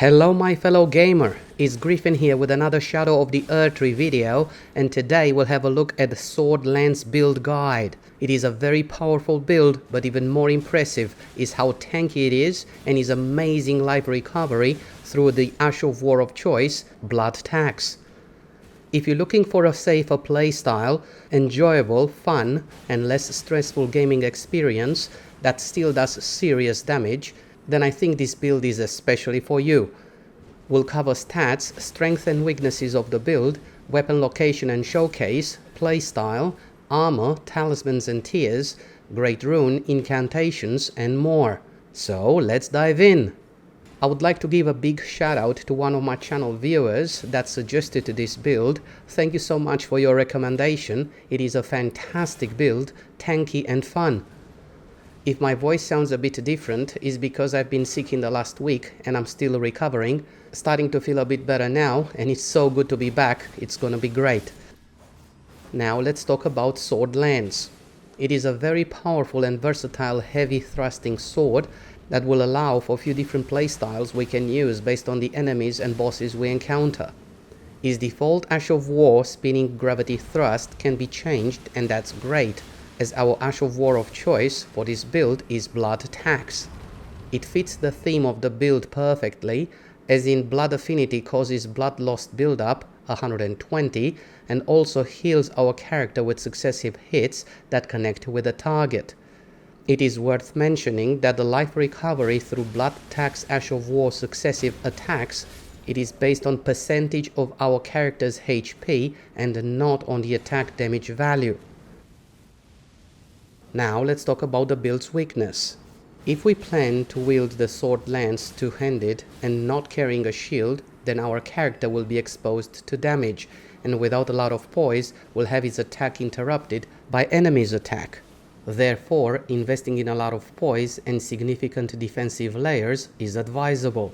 Hello my fellow gamer, it's Griffin here with another Shadow of the Erdtree video, and today we'll have a look at the Sword Lance build guide. It is a very powerful build, but even more impressive is how tanky it is and his amazing life recovery through the Ash of War of choice, Blood Tax. If you're looking for a safer playstyle, enjoyable, fun and less stressful gaming experience that still does serious damage, then I think this build is especially for you. We'll cover stats, strengths and weaknesses of the build, weapon location and showcase, playstyle, armor, talismans and tiers, great rune, incantations and more. So let's dive in. I would like to give a big shout out to one of my channel viewers that suggested this build. Thank you so much for your recommendation. It is a fantastic build, tanky and fun. If my voice sounds a bit different, it's because I've been sick in the last week and I'm still recovering. Starting to feel a bit better now, and it's so good to be back. It's gonna be great. Now let's talk about Sword Lance. It is a very powerful and versatile heavy thrusting sword that will allow for a few different playstyles we can use based on the enemies and bosses we encounter. His default Ash of War spinning gravity thrust can be changed, and that's great, as our Ash of War of choice for this build is Blood Tax. It fits the theme of the build perfectly, as in Blood Affinity causes blood loss build-up 120 and also heals our character with successive hits that connect with the target. It is worth mentioning that the life recovery through Blood Tax Ash of War successive attacks, it is based on percentage of our character's HP and not on the attack damage value. Now let's talk about the build's weakness. If we plan to wield the Sword Lance two-handed and not carrying a shield, then our character will be exposed to damage, and without a lot of poise will have his attack interrupted by enemy's attack. Therefore, investing in a lot of poise and significant defensive layers is advisable.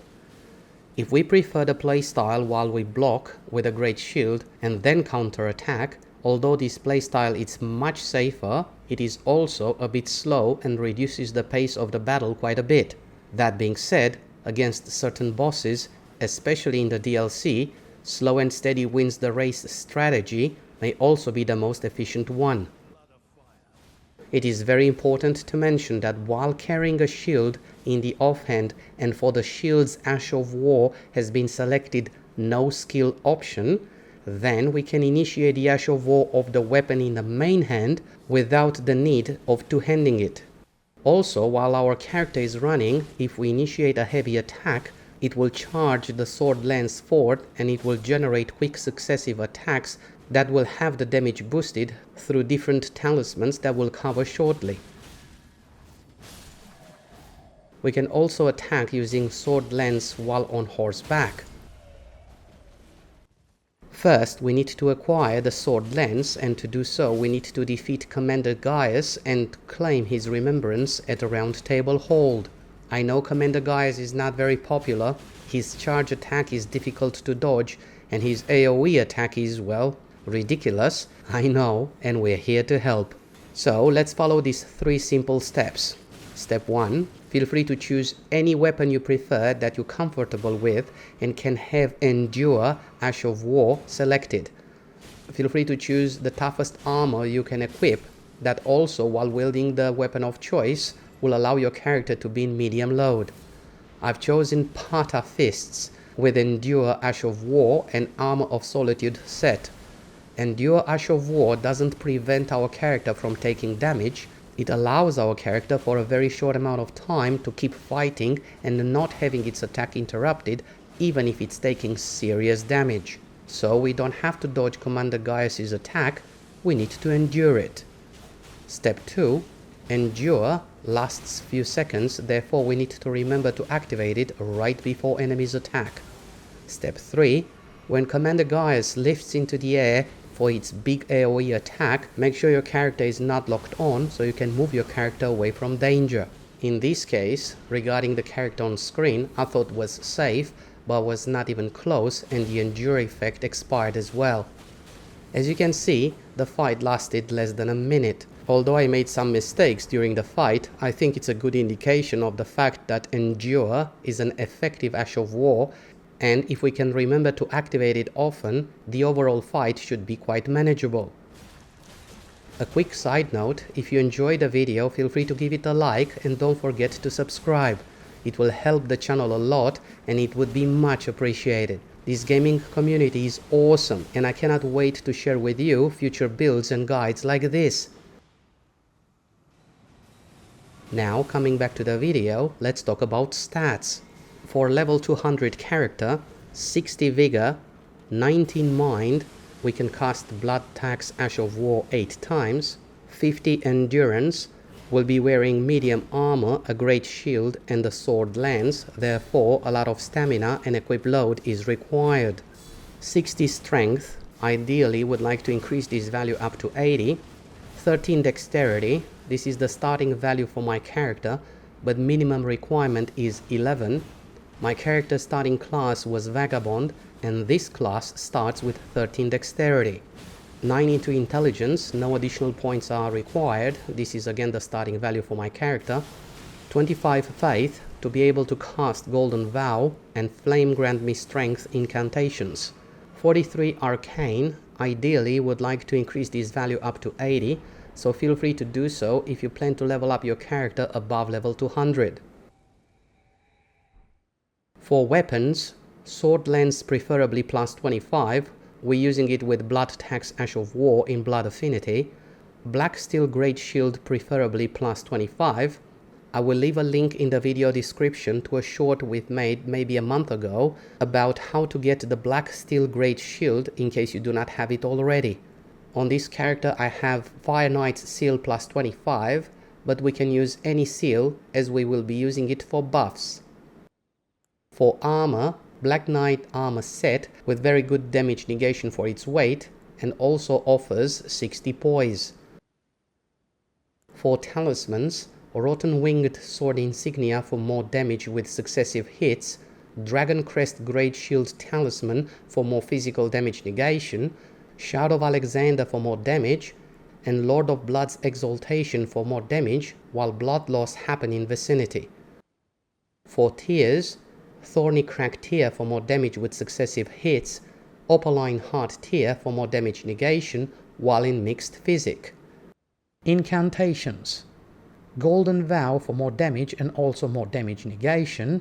If we prefer the playstyle while we block with a great shield and then counter-attack, although this playstyle is much safer, it is also a bit slow and reduces the pace of the battle quite a bit. That being said, against certain bosses, especially in the DLC, slow and steady wins the race strategy may also be the most efficient one. It is very important to mention that while carrying a shield in the offhand and for the shield's Ash of War has been selected no skill option, then we can initiate the Ash of War of the weapon in the main hand without the need of two-handing it. Also, while our character is running, if we initiate a heavy attack, it will charge the Sword Lance forward and it will generate quick successive attacks that will have the damage boosted through different talismans that we'll cover shortly. We can also attack using Sword Lance while on horseback. First, we need to acquire the Sword Lance, and to do so we need to defeat Commander Gaius and claim his remembrance at a round table hold. I know Commander Gaius is not very popular, his charge attack is difficult to dodge, and his AoE attack is, well, ridiculous, I know, and we're here to help. So let's follow these 3 simple steps. Step 1. Feel free to choose any weapon you prefer that you're comfortable with and can have Endure Ash of War selected. Feel free to choose the toughest armor you can equip that also, while wielding the weapon of choice, will allow your character to be in medium load. I've chosen Pata Fists with Endure Ash of War and Armor of Solitude set. Endure Ash of War doesn't prevent our character from taking damage. It allows our character for a very short amount of time to keep fighting and not having its attack interrupted, even if it's taking serious damage. So we don't have to dodge Commander Gaius' attack, we need to endure it. Step 2. Endure lasts few seconds, therefore we need to remember to activate it right before enemy's attack. Step 3. When Commander Gaius lifts into the air for its big AoE attack, make sure your character is not locked on so you can move your character away from danger. In this case, regarding the character on screen, I thought was safe, but was not even close, and the Endure effect expired as well. As you can see, the fight lasted less than a minute. Although I made some mistakes during the fight, I think it's a good indication of the fact that Endure is an effective Ash of War, and if we can remember to activate it often, the overall fight should be quite manageable. A quick side note, if you enjoyed the video, feel free to give it a like and don't forget to subscribe. It will help the channel a lot and it would be much appreciated. This gaming community is awesome and I cannot wait to share with you future builds and guides like this. Now, coming back to the video, let's talk about stats. For level 200 character, 60 Vigor, 19 Mind, we can cast Blood Tax Ash of War 8 times, 50 Endurance, we'll be wearing medium armor, a great shield and a sword lance, therefore a lot of stamina and equip load is required. 60 Strength, ideally would like to increase this value up to 80. 13 Dexterity, this is the starting value for my character, but minimum requirement is 11. My character's starting class was Vagabond, and this class starts with 13 Dexterity. 9 into Intelligence, no additional points are required, this is again the starting value for my character. 25 Faith, to be able to cast Golden Vow, and Flame grant me Strength incantations. 43 Arcane, ideally would like to increase this value up to 80, so feel free to do so if you plan to level up your character above level 200. For weapons, Sword Lance preferably plus 25, we're using it with Blood Tax Ash of War in Blood Affinity. Black Steel Greatshield preferably plus 25. I will leave a link in the video description to a short we've made maybe a month ago about how to get the Black Steel Greatshield in case you do not have it already. On this character I have Fire Knight's seal plus 25, but we can use any seal as we will be using it for buffs. For armor, Black Knight armor set with very good damage negation for its weight and also offers 60 poise. For talismans, Rotten Winged Sword Insignia for more damage with successive hits, Dragon Crest Greatshield Talisman for more physical damage negation, Shadow of Alexander for more damage, and Lord of Blood's Exaltation for more damage while blood loss happen in vicinity. For tears, Thorny Crack Tear for more damage with successive hits, Opaline Heart Tear for more damage negation while in mixed physic. Incantations, Golden Vow for more damage and also more damage negation,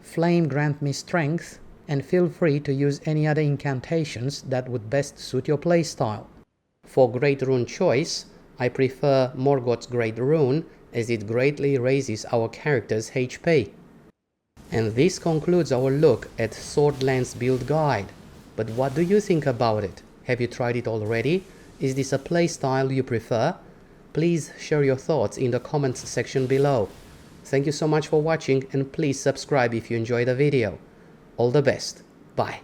Flame grant me Strength, and feel free to use any other incantations that would best suit your playstyle. For Great Rune choice, I prefer Morgoth's Great Rune as it greatly raises our character's HP. And this concludes our look at Sword Lance build guide. But what do you think about it? Have you tried it already? Is this a playstyle you prefer? Please share your thoughts in the comments section below. Thank you so much for watching and please subscribe if you enjoyed the video. All the best. Bye.